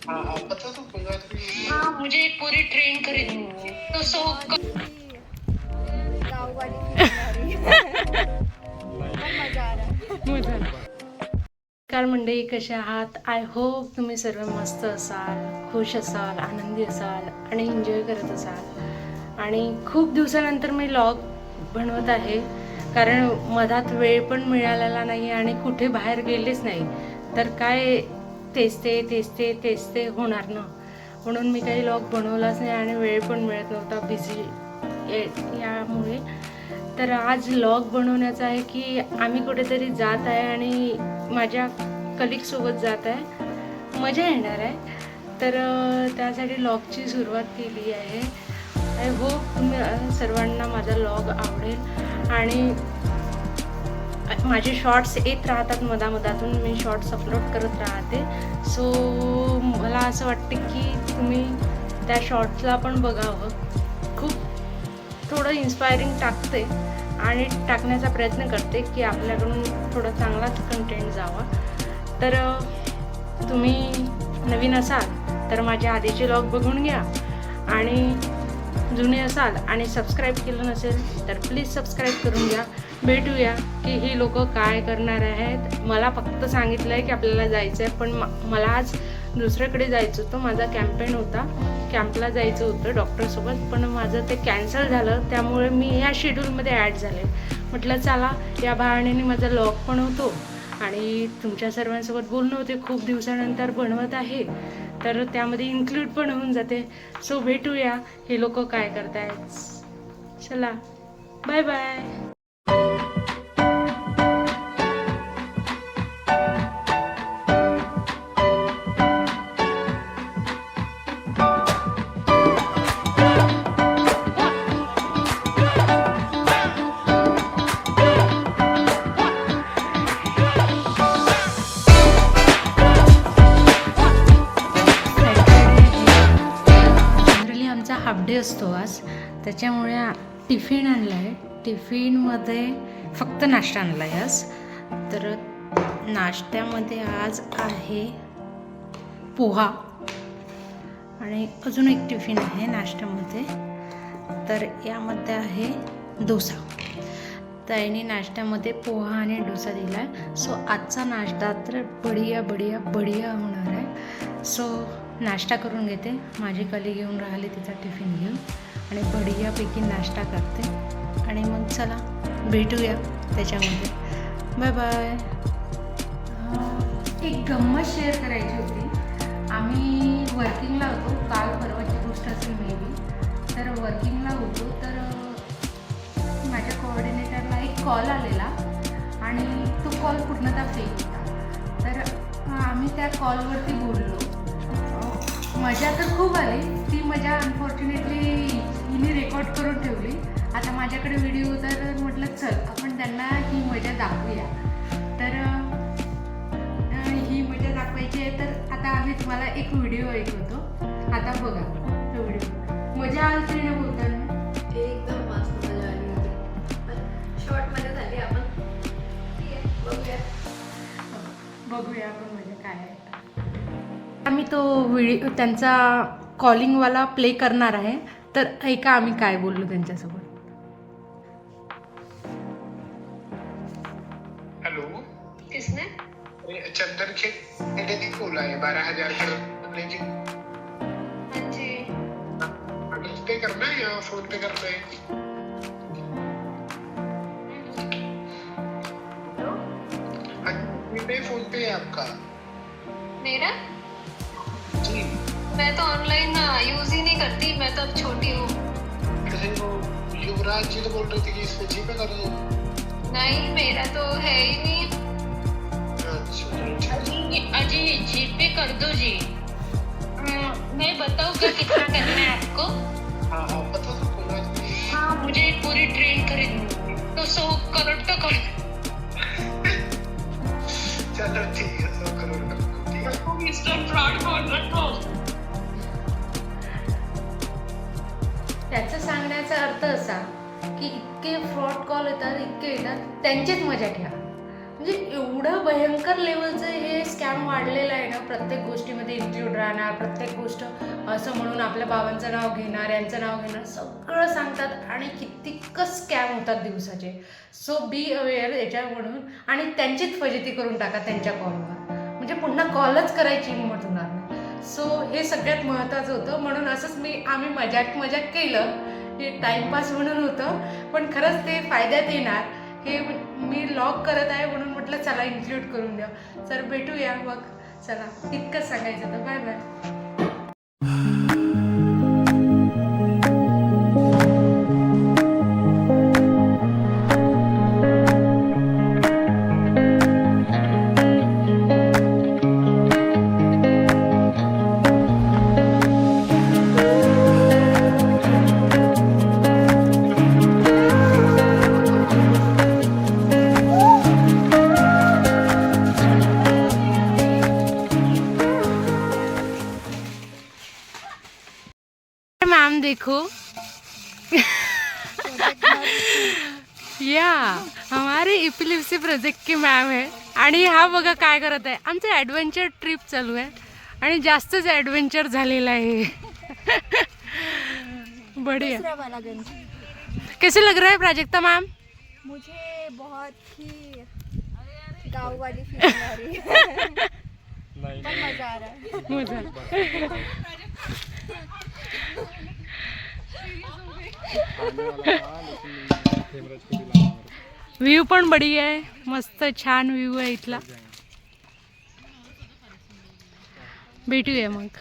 हाँ हाँ पता तो कोई बात नहीं। हाँ, मुझे एक पूरी ट्रेन खरीदनी है तो गाववाली फीलिंग आ रही है पण मजा आ रहा है. नमस्कार मंडळी, कशा आहात? आय होप तुम्ही सर्व मस्त असाल, खुश असाल, आनंदी असाल आणि एन्जॉय करत असाल. आणि खूप दिवसानंतर मी व्लॉग बनवत आहे, कारण मधात वेळ पण मिळालेला नाही आणि कुठे बाहेर गेलेच नाही. तर काय तेच ते होणार ना, म्हणून मी काही व्लॉग बनवलाच नाही आणि वेळ पण मिळत नव्हता बिझी यामुळे. तर आज व्लॉग बनवण्याचा आहे की आम्ही कुठेतरी जात आहे आणि माझ्या कलिगसोबत जात आहे, मजा येणार आहे. तर त्यासाठी व्लॉगची सुरुवात केली आहे. आय होप तुम्ही सर्वांना माझा व्लॉग आवडेल. आणि माझे शॉर्ट्स येत राहतात मधामधातून, मी शॉर्ट्स अपलोड करत राहते. सो मला असं वाटतं की तुम्ही त्या शॉर्ट्सला पण बघावं. खूप थोडं इन्स्पायरिंग टाकते आणि टाकण्याचा प्रयत्न करते की आपल्याकडून थोडा चांगलाच कंटेंट जावा. तर तुम्ही नवीन असाल तर माझे आधीचे व्लॉग बघून घ्या, आणि जुने असाल आणि सबस्क्राईब केलं नसेल तर प्लीज सबस्क्राईब करून घ्या. भेटूया की ही लोक काय करणार आहेत. मला फक्त सांगितलं आहे की आपल्याला जायचं आहे, पण मला आज दुसऱ्याकडे जायचं होतं. माझा कॅम्पेन होता, कॅम्पला जायचं होतं डॉक्टरसोबत, पण माझं ते कॅन्सल झालं. त्यामुळे मी ह्या शेड्यूलमध्ये ॲड झाले. म्हटलं चला या बहाण्याने माझा व्लॉग पण होतो आणि तुमच्या सर्वांसोबत बोलणं होते. खूप दिवसानंतर बनवत आहे तर त्यामध्ये इन्क्लूड पण होऊन जाते. सो भेटूया हे लोक काय करतायत. चला, बाय बाय. जनरली आमचा हाफ डे असतो आज, त्याच्यामुळे टिफिन आणला आहे. टिफिनमध्ये फक्त नाश्ता आणला आहे आज. तर नाश्त्यामध्ये आज आहे पोहा, आणि अजून एक टिफिन आहे नाश्त्यामध्ये. तर यामध्ये आहे डोसा. ताईने नाश्त्यामध्ये पोहा आणि डोसा दिला आहे. सो आजचा नाश्ता तर बढिया बढिया बढिया होणार आहे. सो नाश्ता करून घेते. माझी कलीग घेऊन राहिली तिचा टिफिन घेऊन, आणि बढियापैकी नाश्ता करते आणि मग चला भेटूया त्याच्यामध्ये. Bye bye. एक गंमत शेअर करायची होती. आम्ही वर्किंगला होतो, काल परवाची गोष्ट असेल मे बी. तर वर्किंगला होतो तर माझ्या कोऑर्डिनेटरला एक कॉल आलेला आणि तो कॉल पूर्णतः फेक होता. तर आम्ही त्या कॉलवरती बोललो. मजा तर खूप आली. ती मजा अनफॉर्च्युनेटली हिने रेकॉर्ड करून ठेवली. आता माझ्याकडे व्हिडिओ, तर म्हटलं चल आपण त्यांना ही मजा दाखवूया. तर ही मजा दाखवायची आहे. तर आता आम्ही तुम्हाला एक व्हिडिओ ऐकवतो. आता बघा तो व्हिडिओ. मजा आली ना बोलताना? एकदम मस्त मजा आली होती. शॉर्ट मध्ये झाली आपण. ठीक आहे, बघूया आपण मजा काय आहे. आम्ही तो व्हिडिओ त्यांचा कॉलिंगवाला प्ले करणार आहे. तर ऐका आम्ही काय बोललो त्यांच्यासोबत. हेलो, किसने? चंदन खेड़े ने बोला है 12,000 करने की। हाँ जी. गूगल पे करना है या फोन पे करना है? पे फोन पे है आपका? मेरा? जी। मैं तो ऑनलाइन यूज ही नहीं करती. मैं तो अब छोटी हूँ. कैसे वो युवराज जी तो बोल रहे थे कि इस पे जी पे कर दो। नहीं, मेरा तो है ही नहीं. अच्छा, अजी जी पे कर दो जी. मैं बताऊँ क्या कितना करना है आपको? हाँ हाँ पता तो कोई बात नहीं। हाँ, मुझे एक पूरी ट्रेन खरीदनी है तो 100 करोड़ तो कर. चलो ठीक है, 100 करोड़ कर दो, ठीक है। मिस्टर फ्रॉड बोल रहा. त्याचा सांगण्याचा अर्थ असा की इतके फ्रॉड कॉल येतात, इतके येतात, त्यांचीच मजा घ्या. म्हणजे एवढं भयंकर लेवलचं हे स्कॅम वाढलेलं आहे ना. प्रत्येक गोष्टीमध्ये इन्क्लूड राहणार, प्रत्येक गोष्ट असं म्हणून आपल्या बाबांचं नाव घेणार, यांचं नाव घेणार, सगळं सांगतात आणि कितीकं स्कॅम होतात दिवसाचे. सो बी अवेअर याच्यामधून आणि त्यांचीच फजिती करून टाका त्यांच्या कॉलवर, म्हणजे पुन्हा कॉलच करायची हिंमत होणार नाही. सो हे सगळ्यात महत्त्वाचं होतं. म्हणून असंच आम्ही मजाक केलं, हे टाईमपास म्हणून होतं, पण खरंच ते फायद्यात येणार हे मी लॉग करत आहे म्हणून म्हटलं चला इन्क्लूड करून द्या. तर भेटूया मग. चला इतकंच सांगायचं तर बाय बाय. मैम देखो या हमारे इपिलिप्सी प्रोजेक्ट की मॅम आहे आणि हा बघा काय करत आहे. आमचं ॲडव्हेंचर ट्रिप चालू आहे आणि जास्तच ॲडव्हेंचर झालेला आहे. बढ़िया. कैसे लग रहा है प्राजक्ता मैम? मुझे बहुत ही गाँव वाली फीलिंग आ रही है. पर मजा आ रहा है. मजा. व्ह्यू पण बढिया आहे, मस्त छान व्ह्यू आहे इथला. भेटूया मग.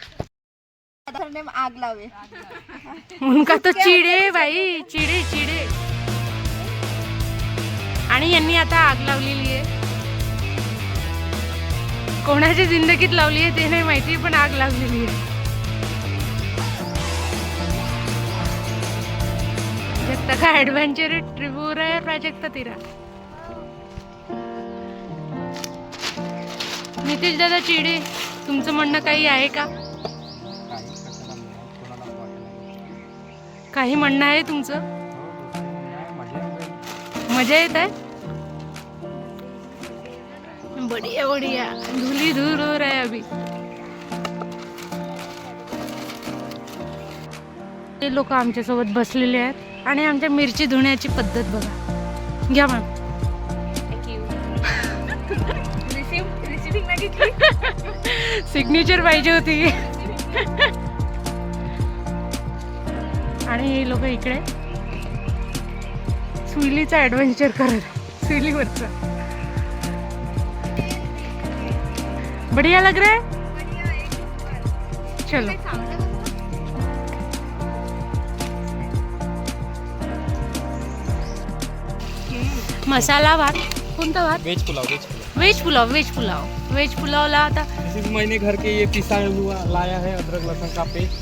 आग लावे उनका तो चिडे बाई, चिडे. आणि यांनी आता आग लावलेली आहे. कोणाच्या जिंदगीत लावली आहे ते नाही माहिती, पण आग लावलेली आहे. जगता का एडवेंचर ट्रिप हो रहा है प्राजक्ता तेरा. नितीश दादा चिडे, तुमचं म्हणणं काही आहे का? काही म्हणणं आहे तुमचं? मजा येत आहे. बढ़िया धुली धूल हो रहा है अभी. ते लोक आमच्या सोबत बसलेले आहेत आणि आमच्या मिरची धुण्याची पद्धत बघा. घ्या मॅम. सिग्नेचर पाहिजे होती. आणि हे लोक इकडे सुईलीचा ॲडव्हेंचर करत, सुईलीवरचा. बढ़िया लग रहा है. चलो मसाला भात. कोणता भात? वेज पुलावला आता इस महीने घर के ये पिसा हुआ लाया है अदरक लहसुन का पेस्ट.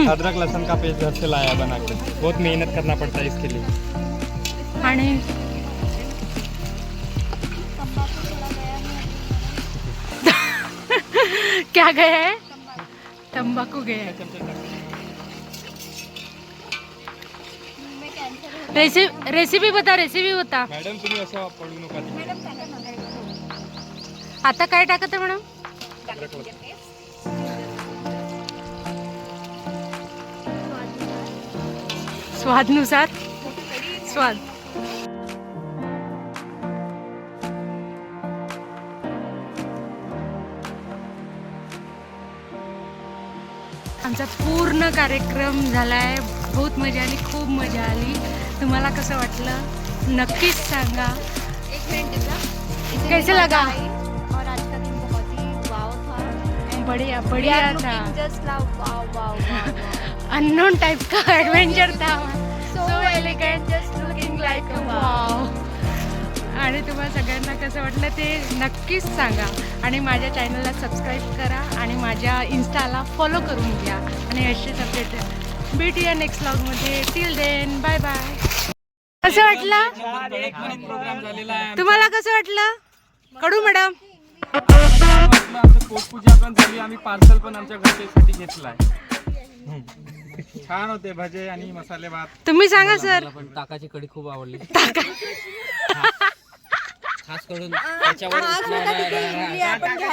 अदरक लहसुन का पेस्ट घर से लाया बना के. बहुत मेहनत करना पड़ता है इसके लिए. आणि क्या गया है? तंबाकू गया है. रेसिपी बता. मॅडम तुम्ही असं पडू नका. आता काय टाकत आहे मॅडम? अदरक लहसुन. स्वादनुसार स्वाद. आमचा पूर्ण कार्यक्रम झालाय. बहुत मजा आली, खूप मजा आली. तुम्हाला कसं वाटलं नक्कीच सांगा. एक मिनट कैसे लगा? और आज का दिन बहुत ही वाव था. बढ़िया था. Just wow. अननोन टाइप का एडवेंचर था. So elegant, just looking like a wow. आणि तुम्हाला सगळ्यांना कसं वाटलं ते नक्कीच सांगा. आणि माझ्या चॅनलला सबस्क्राईब करा आणि माझ्या इन्स्टाला फॉलो करून घ्या. आणि असेच अपडेट भेटूया नेक्स्ट व्लॉगमध्ये. Till then bye bye. कसं वाटलं प्रोग्राम झालेला आहे. तुम्हाला? कसं वाटलं कडू मॅडम? आमचं पोटपूजा पण झाली. आम्ही पार्सल पण आमच्या घरच्यासाठी घेतलाय. छान होते भजे आणि मसाले भात. तुम्ही सांगा सर. पण ताकाची कढी खूप आवडली. खास करून त्याच्यावर आज मी कधी केली आपण